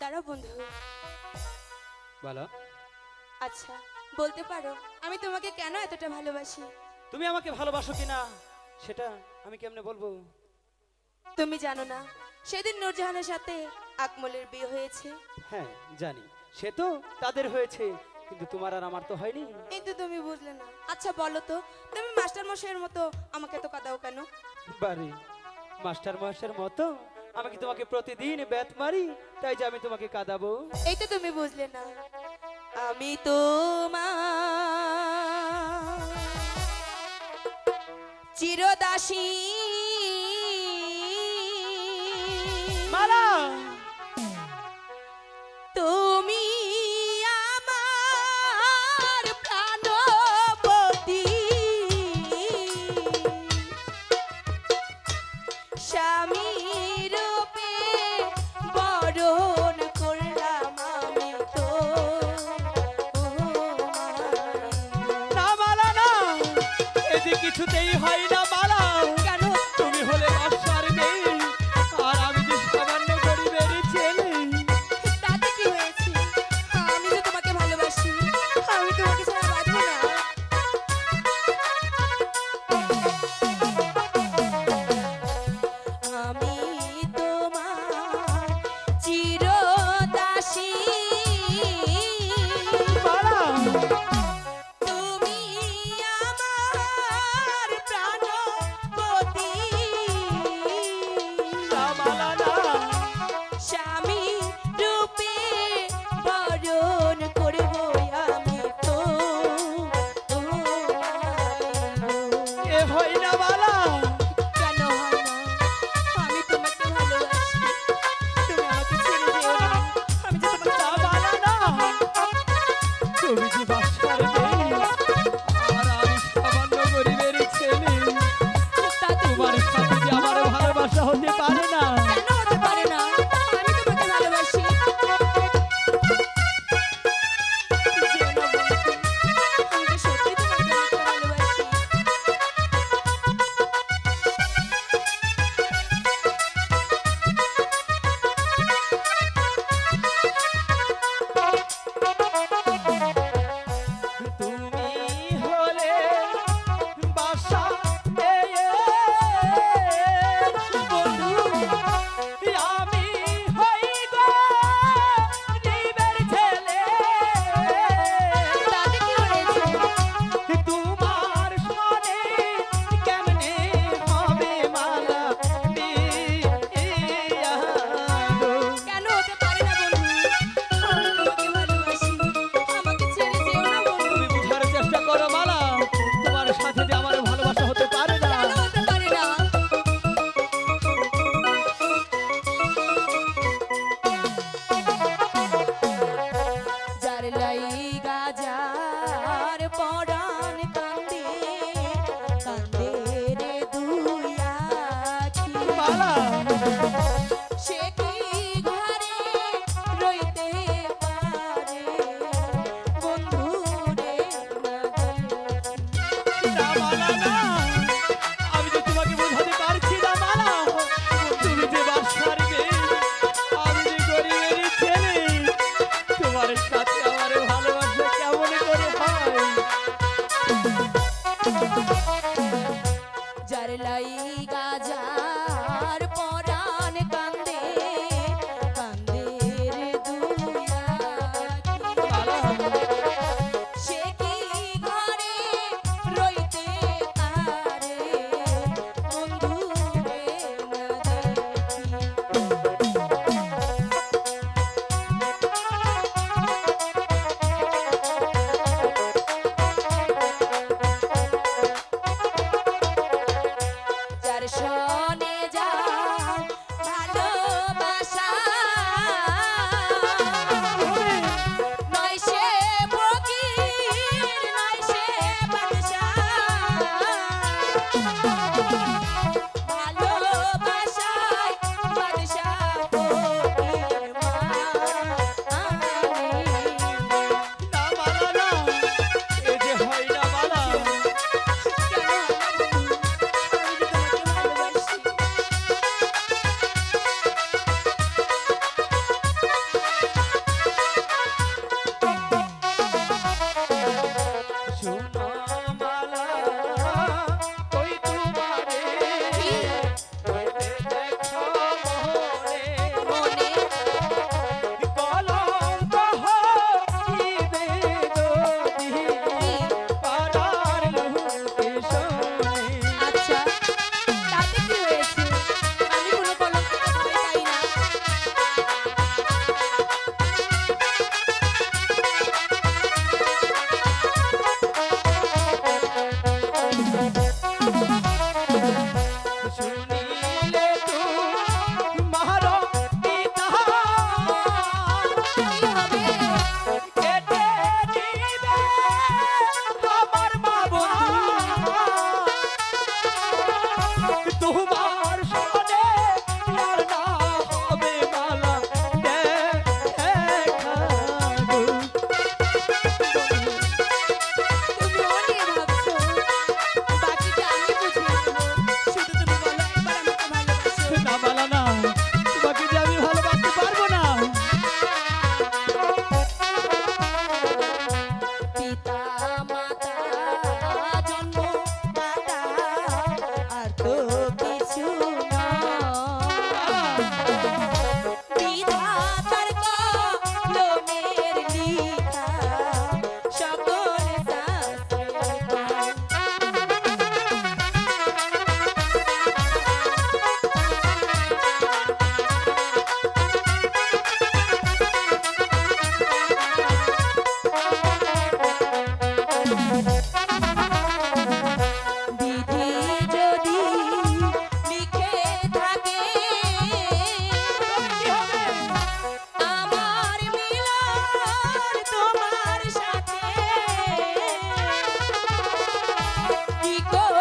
দাঁড়াও বন্ধু। বলো। আচ্ছা, বলতে পারো আমি তোমাকে কেন এতটা ভালোবাসি? তুমি আমাকে ভালোবাসো কিনা সেটা আমি কেমনে বলবো? তুমি জানো না সেদিন নূরজাহানের সাথে আকমলের বিয়ে হয়েছে? হ্যাঁ জানি, সে তো তাদের হয়েছে, কিন্তু তোমার আর আমার তো হয়নি। কিন্তু তুমি বুঝলে না। আচ্ছা বলো তো, তুমি মাস্টার মশাইয়ের মতো আমাকে তো কাঁদাও কেন? বারে মাস্টার মহাশয়ের মতো আমি কি তোমাকে প্রতিদিন ব্যাত মারি তাই যে আমি তোমাকে কাঁদাবো? এই তো তুমি বুঝলে না। আমি তোমার চিরদাসী। মালা তুমি আমার প্রাণপতি, স্বামী রূপে বরণ করলাম আমি তো। না মালা না, এদি কিছুতেই হয় না মালা। কেন? তুমি হলে বাদশার মেয়ে আর আমি যে সামান্য গরিবের ছেলে। তাতে কি হয়েছে? আমি তো তোমাকে ভালোবাসি, আমি তোমাকে ছাড়া বাঁচবো না। আমি তোমার চিরদাসী। মালা তুমি আমার প্রাণপতি, না মালা না, স্বামী রূপে বরণ করব আমি তো। এ হয় না মালা। কেন হয় না? আমি তোমাকে ভালোবাসি, তুমি আমাকে ছেড়ে দিও না। আমি যে তোমাকে না মালা না, তুমি যে বাদশার মেয়ে আর আমি সামান্য গরিবের ছেলে, তাতে তোমার সাথে যে আমার ভালোবাসা হতে পারে না। কেন হতে পারে না? আমি তোমাকে ভালোবাসি। যেও না বন্ধু, আমি যে সত্যি তোমাকে অনেক ভালোবাসি। তুমি হলে বাসা বন্ধু, আমি হই গরিবের ছেলে। তাতে কি হয়েছে? তোমার সনে কেমনে হবে মালা বিয়া গো? কেন হতে পারে না বন্ধু? আমি তোমাকে ভালোবাসি, আমাকে ছেড়ে যেও না বন্ধু। তুমি বুঝার চেষ্টা করো মালা, তোমার সাথে যে আমার ভালোবাসা হতে পারে না। কেন হতে পারে না? যার লাইগা যার পরাণ কান্দে, কান্দে রে দুই আখি। মালা সে কি ঘরে রইতে পারে বন্ধু রে না মালা না, আমি তো তোমাকে বোঝাতে পারছি না মালা। তুমি যে বাদশার মেয়ে, আমি যে গরিবের ছেলে, তোমার সাথে আমার ভালোবাসা কেমন করে হয়? যার লাইগা যার পরাণ কান্দে, কান্দে রে দুই আখি। মালা সে কি ঘরে রইতে পারে কি করে